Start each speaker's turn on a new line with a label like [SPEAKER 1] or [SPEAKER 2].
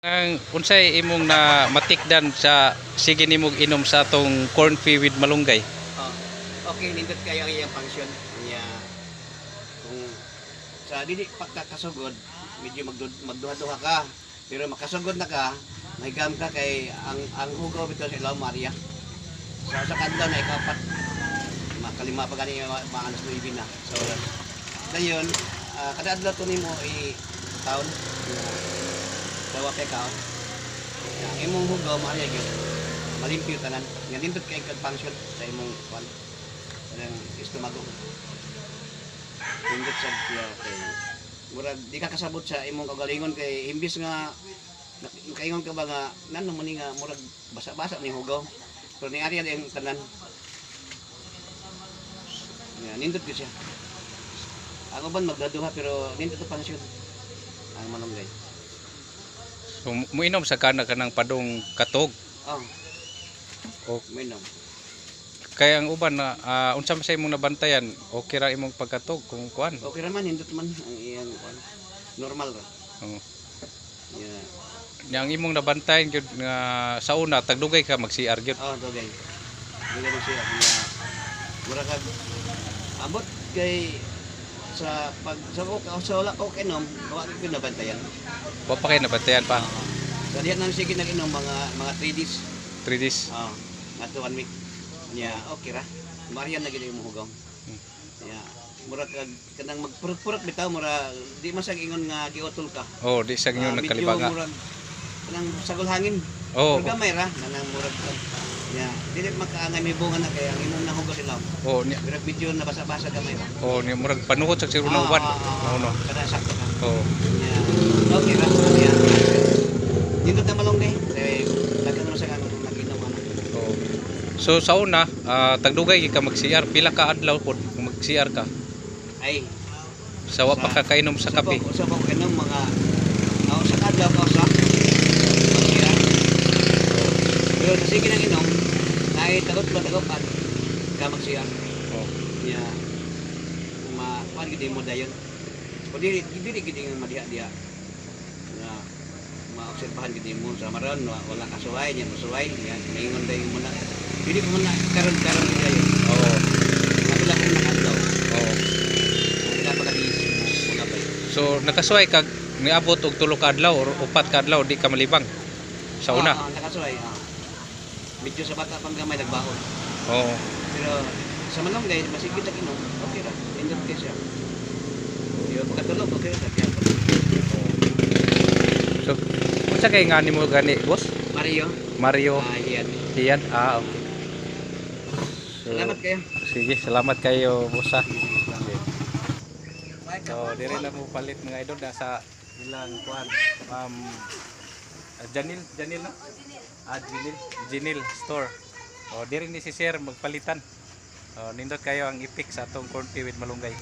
[SPEAKER 1] Ang unsay imong na matikdan sa sige nimog inom sa atong corn pea with malunggay?
[SPEAKER 2] Oh, okay, nindot kayo ang iyang function. Niya, kung sa dili pagkakasugod, medyo magduha-duha ka. Pero makasugod na ka, mahigam ka kay ang hugaw bitaw sa ilaw Maria. Sa kadlaw na ikapat, makalima pa gani mga alas 9 na. So, dayon, kada adlaw to nimo taon. Dawa kay kaon. Yang imong hugaw Maria gyud. Malimpyo tanan. Nga nindot kay function sa imong kwan. Ang istomago. Nindot sa piya kay murag di ka kasabot sa imong kagalingon kay imbis nga kaingon ka ba nga nano man ni nga murag basa-basa ni hugaw. Pero ni ari ang tanan. Nga nindot gyud siya. Ang uban magdaduha pero nindot ang function. Ang malunggay.
[SPEAKER 1] So, muinom sa kana kanang padong katog.
[SPEAKER 2] Oh.
[SPEAKER 1] O
[SPEAKER 2] Minom.
[SPEAKER 1] kaya ang uban na unsa man sa imong nabantayan, okay ra imong pagkatog kung kuan.
[SPEAKER 2] Okay raman hindot man ang iyang kwan. Normal ra.
[SPEAKER 1] Oh.
[SPEAKER 2] Yeah.
[SPEAKER 1] Yang imong nabantayan gyud nga sa una tagdugay ka mag-CR gyud.
[SPEAKER 2] Oh, dugay. Dugay mo siya. Mura kag abot kay sa pag sa wala ko kinom, wa ko nabantayan.
[SPEAKER 1] Wa pa kay nabantayan pa.
[SPEAKER 2] So diyan nang sige nag-inom mga 3 days.
[SPEAKER 1] 3 days.
[SPEAKER 2] Oh, ato 1 week. Nya okay ra. Marian na gid mo hugaw. Ya, mura kag kanang magpurot-purot bitaw mura di man sa ingon nga giotol ka.
[SPEAKER 1] Oh, di sa inyo nagkalibanga.
[SPEAKER 2] Kanang sagol hangin.
[SPEAKER 1] Oh.
[SPEAKER 2] Mura gamay ra nanang mura. Ya, dili makaangay may bunga na kay ang imong nahugaw sila.
[SPEAKER 1] Oh, ni
[SPEAKER 2] Pero video na basa-basa gamay ra.
[SPEAKER 1] oh ni murag panuhot sa siro na uban. No.
[SPEAKER 2] Kada sakto ka.
[SPEAKER 1] Oh.
[SPEAKER 2] Ya. Okay ra. Ya. Dito ta malunggay. Kay dagan mo sa kanang naginom ana.
[SPEAKER 1] Oh. So sa una, tagdugay ka mag-CR, pila ka adlaw pod kung mag-CR ka?
[SPEAKER 2] Ay,
[SPEAKER 1] Sa wa pa ka kainom sa kape.
[SPEAKER 2] Sa ko kanang mga sa kadlaw ka sa magsiya. Pero sige nang inom, ay tagot-tagopan ka magsiya.
[SPEAKER 1] Oh.
[SPEAKER 2] Ya. Kuan gid mo dayon. Pwede gid nga madiha-diha. Na maobserbahan gid mo sa maron wala kasuway nya masuway yan ingon dayon mo na. Dili mo na karon-karon gid dayon.
[SPEAKER 1] Oh.
[SPEAKER 2] Napila ko nakadlaw.
[SPEAKER 1] Oh.
[SPEAKER 2] Wala pa kadi wala pa.
[SPEAKER 1] So nakasuway kag niabot og 3 ka adlaw or 4 ka adlaw di ka malibang sa una.
[SPEAKER 2] Nakasuway. Medyo sa bata pang gamay nagbaon.
[SPEAKER 1] Oo.
[SPEAKER 2] Pero sa malunggay masigit ang inom, okay ra. Indot kay siya. Yo pagkatulog okay ra kaya.
[SPEAKER 1] So unsa kay nga nimo gani, boss?
[SPEAKER 2] Mario.
[SPEAKER 1] Mario
[SPEAKER 2] Yan.
[SPEAKER 1] Tiyan. Ah, okay. So,
[SPEAKER 2] Salamat kayo.
[SPEAKER 1] sige, salamat kayo, boss. So, dire na mo palit mga idol na sa ilang kuan. Janil no? Janil store. O dire ni si Sir magpalitan. Nindot kayo ang ipik sa atong corn pea with malunggay.